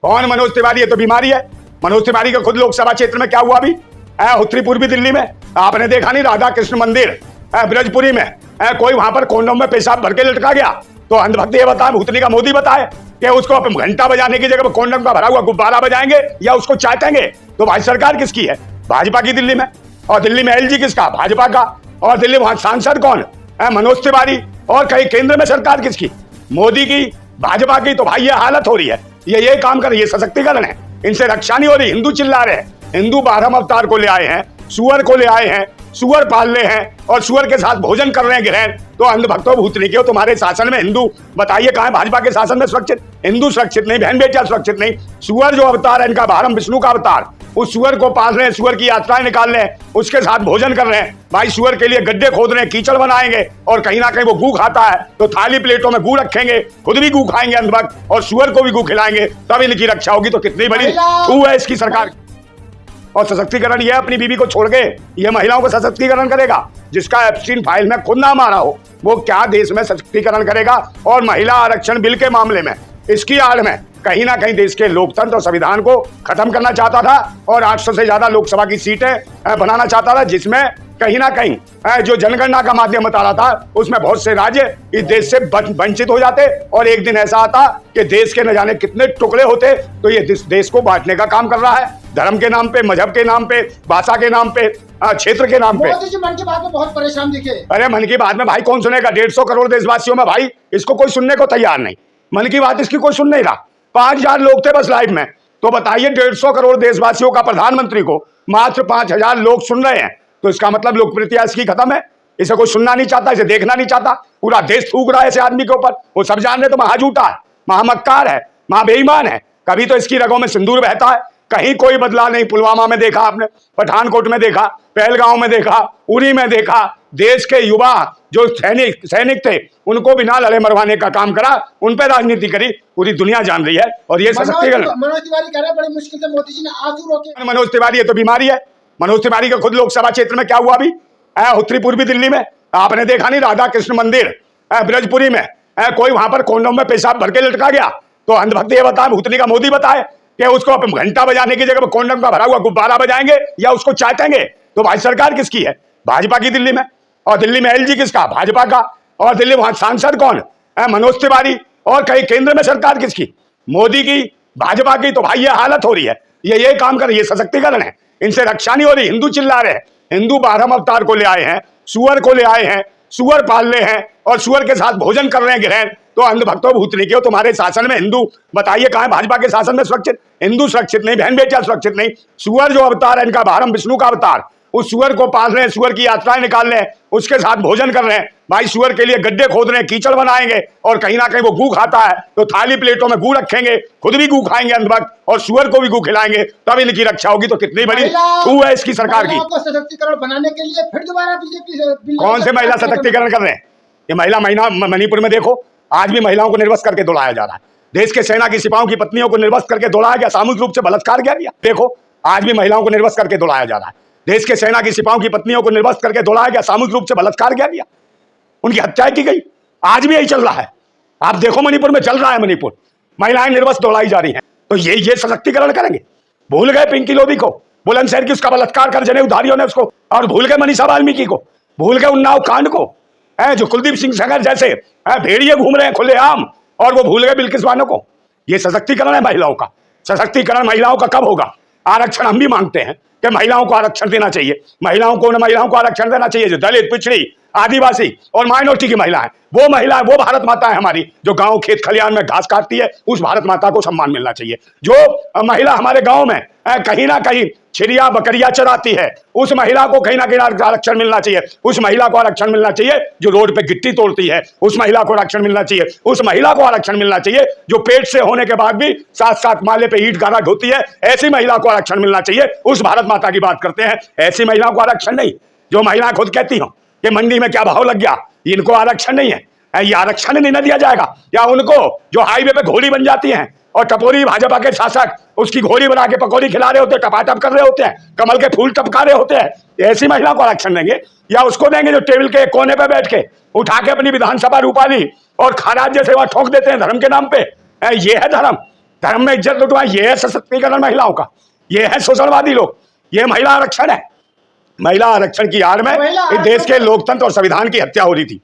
कौन मनोज तिवारी? है तो बीमारी है। मनोज तिवारी का खुद लोकसभा क्षेत्र में क्या हुआ अभी उत्तरी पूर्वी दिल्ली में आपने देखा नहीं? राधा कृष्ण मंदिर ब्रजपुरी में कोई वहां पर कोंडोम में पेशाब भर के लटका गया। तो अंधभक्त ये बताए, भूतनी का मोदी बताए कि उसको घंटा बजाने की जगह कोंडोम का भरा हुआ गुब्बारा बजाएंगे या उसको चाटेंगे। तो भाई सरकार किसकी है? भाजपा की दिल्ली में। और दिल्ली में एलजी किसका? भाजपा का। और दिल्ली वहां सांसद कौन? मनोज तिवारी। और कहीं केंद्र में सरकार किसकी? मोदी की, भाजपा की। तो भाई ये हालत हो रही है, ये काम कर रही है, सशक्तिकरण है। इनसे रक्षा नहीं हो रही। हिंदू चिल्ला रहे हैं, हिंदू 12 अवतार को ले आए हैं, सुअर को ले आए हैं, सुअर पाल रहे हैं और सुअर के साथ भोजन कर रहे हैं ग्रहण। तो अंधभक्तों भूतनी के तुम्हारे शासन में हिंदू बताइए कहां है? भाजपा के शासन में सुरक्षित हिंदू सुरक्षित नहीं, बहन बेटियां सुरक्षित नहीं। सुअर जो अवतार है इनका, भारम विष्णु का अवतार, उस सुअर को पाल रहे हैं, सुअर की यात्राएं निकाल रहे हैं, उसके साथ भोजन कर रहे हैं। भाई सुअर के लिए गड्ढे खोद रहे हैं, कीचड़ बनाएंगे और कहीं ना कहीं वो गू खाता है तो थाली प्लेटों में गू रखेंगे, खुद भी गू खाएंगे अंधभक्त और सुअर को भी गू खिलाएंगे, तब इनकी रक्षा होगी। तो कितनी बड़ी छू है इसकी सरकार। और सशक्तिकरण ये अपनी बीवी को छोड़ के ये महिलाओं को सशक्तिकरण करेगा? जिसका एप्स्टीन फाइल में खुद नाम आ रहा हो, वो क्या देश में सशक्तिकरण करेगा? और महिला आरक्षण बिल के मामले में इसकी आड़ में कहीं ना कहीं देश के लोकतंत्र और संविधान को खत्म करना चाहता था और 800 से ज्यादा लोकसभा की सीटें बनाना चाहता था, जिसमें कहीं ना कहीं जो जनगणना का माध्यम बता रहा था उसमें बहुत से राज्य इस देश से वंचित हो जाते और एक दिन ऐसा आता कि देश के न जाने कितने टुकड़े होते। तो ये देश को बांटने का काम कर रहा है, धर्म के नाम पे, मजहब के नाम पे, भाषा के नाम पे, क्षेत्र के नाम पे। मोदी जी मन की बात में बहुत परेशान दिखे। अरे मन की बात में भाई कौन सुनेगा? 150 करोड़ देशवासियों में भाई इसको कोई सुनने को तैयार नहीं। मन की बात इसकी कोई सुन नहीं रहा। 5000 लोग थे बस लाइव में। तो बताइए 150 करोड़ देशवासियों का प्रधानमंत्री को मात्र 5000 लोग सुन रहे हैं, तो इसका मतलब लोकप्रियता इसकी खत्म है। इसे कोई सुनना नहीं चाहता, इसे देखना नहीं चाहता। पूरा देश थूक रहा है ऐसे आदमी के ऊपर। वो सब जान रहे तो महाझूठा है, महामक्कार है, महाबेईमान है। कभी तो इसकी रगों में सिंदूर बहता है, कहीं कोई बदलाव नहीं। पुलवामा में देखा आपने, पठानकोट में देखा, पहलगांव में देखा, उरी में देखा। देश के युवा जो सैनिक थे उनको बिना लड़े मरवाने का काम करा, उन पर राजनीति करी, पूरी दुनिया जान रही है। और ये सशक्तिकरण। मनोज तिवारी कह रहे हैं बड़ी मुश्किल से मोदी जी ने आंसू रोके। मनोज तिवारी है तो बीमारी है। मनोज तिवारी का खुद लोकसभा क्षेत्र में क्या हुआ अभी उत्तरी पूर्वी दिल्ली में आपने देखा नहीं? राधा कृष्ण मंदिर ब्रजपुरी में कोई वहां पर कोंडोम में पेशाब भर के लटका गया। तो अंधभक्त ये बताए, भूतनी का मोदी बताए कि उसको घंटा बजाने की जगह कोंडोम का भरा हुआ गुब्बारा बजाएंगे या उसको चाटेंगे। तो भाई सरकार किसकी है? भाजपा की दिल्ली में। और दिल्ली में एलजी किसका? भाजपा का। और दिल्ली वहां सांसद कौन? मनोज तिवारी। और कहीं केंद्र में सरकार किसकी? मोदी की, भाजपा की। तो भाई ये हालत हो रही है, ये काम कर रही है, सशक्तिकरण है। इनसे रक्षा नहीं हो रही। हिंदू चिल्ला रहे हैं, हिंदू 12 अवतार को ले आए हैं, सुअर को ले आए हैं, सुअर पाल रहे हैं और सुअर के साथ भोजन कर रहे हैं ग्रहण। तो अंधभक्तों भूतनी के तुम्हारे शासन में हिंदू बताइए कहां है? भाजपा के शासन में सुरक्षित हिंदू सुरक्षित नहीं, बहन बेटियां सुरक्षित नहीं। सुअर जो अवतार है इनका, भारम विष्णु का अवतार, उस सुअर को पाल रहे हैं, सुअर की यात्राएं निकाल रहे हैं, उसके साथ भोजन कर रहे हैं। भाई सुअर के लिए गड्ढे खोद रहे हैं, कीचड़ बनाएंगे और कहीं ना कहीं वो गू खाता है तो थाली प्लेटों में गू रखेंगे, खुद भी गू खाएंगे अंधभक्त और सुअर को भी गू खिलाएंगे, तब इनकी रक्षा होगी। तो कितनी बड़ी छू है इसकी सरकार की। सशक्तिकरण बनाने के लिए फिर दोबारा बीजेपी कौन से महिला सशक्तिकरण कर रहे हैं? ये महिला मणिपुर में देखो, आज भी महिलाओं को निर्वस्त्र करके दौड़ाया जा रहा है। देश के सेना की सिपाहियों की पत्नियों को निर्वस्त्र करके दौड़ाया गया, सामूहिक रूप से बलात्कार किया गया। देखो आज भी महिलाओं को निर्वस्त्र करके दौड़ाया जा रहा है। देश के सेना की सिपाहियों की पत्नियों को निर्वस्त्र करके दौड़ाया गया, सामूहिक रूप से बलात्कार किया गया, उनकी हत्या की गई। आज भी यही चल रहा है। आप देखो मणिपुर में चल रहा है, मणिपुर महिलाएं निर्वस्त्र दौड़ाई जा रही हैं। तो ये सशक्तिकरण करेंगे? भूल गए पिंकी लोधी को, बुलंदशहर की उसका बलात्कार कर जनेऊधारियों ने उसको, और भूल गए मनीषा वाल्मीकि को, भूल गए उन्नाव कांड को, जो कुलदीप सिंह सेंगर जैसे भेड़िए घूम रहे हैं खुलेआम, और वो भूल गए बिल्किस बानो को। ये सशक्तिकरण है महिलाओं का। सशक्तिकरण महिलाओं का कब होगा? आरक्षण हम भी मांगते हैं कि महिलाओं को आरक्षण देना चाहिए। महिलाओं को आरक्षण देना चाहिए। जो दलित, पिछड़ी, आदिवासी और माइनॉरिटी की महिला है, वो भारत माता है हमारी, जो गांव खेत खलियान में घास काटती है, उस भारत माता को सम्मान मिलना चाहिए। जो महिला हमारे गांव में कहीं ना कहीं चिड़िया बकरिया चराती है, उस महिला को कहीं ना कहीं आरक्षण मिलना चाहिए। उस महिला को आरक्षण मिलना चाहिए जो रोड पे गिट्टी तोड़ती है, उस महिला को आरक्षण मिलना चाहिए। उस महिला को आरक्षण मिलना चाहिए जो पेट से होने के बाद भी 7-7 माले पे ईंट गारा ढोती है, ऐसी महिला को आरक्षण मिलना चाहिए। उस भारत माता की बात करते हैं, ऐसी महिलाओं को आरक्षण नहीं। जो महिलाएं खुद कहती हो कि मंडी में क्या भाव लग गया, इनको आरक्षण नहीं है। ये आरक्षण नहीं दिया जाएगा। या उनको जो हाईवे पे घोड़ी बन जाती हैं और टपोरी भाजपा के शासक उसकी घोड़ी बना के पकौड़ी खिला रहे होते हैं, टपाटप कर रहे होते हैं, कमल के फूल टपका रहे होते हैं, ऐसी महिला को आरक्षण देंगे? या उसको देंगे जो टेबल के कोने पे बैठ के उठा के अपनी विधानसभा रूपाली और खराज जैसे वहां ठोक देते हैं धर्म के नाम पे? ये है धर्म? धर्म में इज्जत लुटवा, ये है सशक्तिकरण महिलाओं का, ये है शोषणवादी लोग, ये महिला आरक्षण है। महिला आरक्षण की आड़ में महिला इस देश के लोकतंत्र और संविधान की हत्या हो रही थी।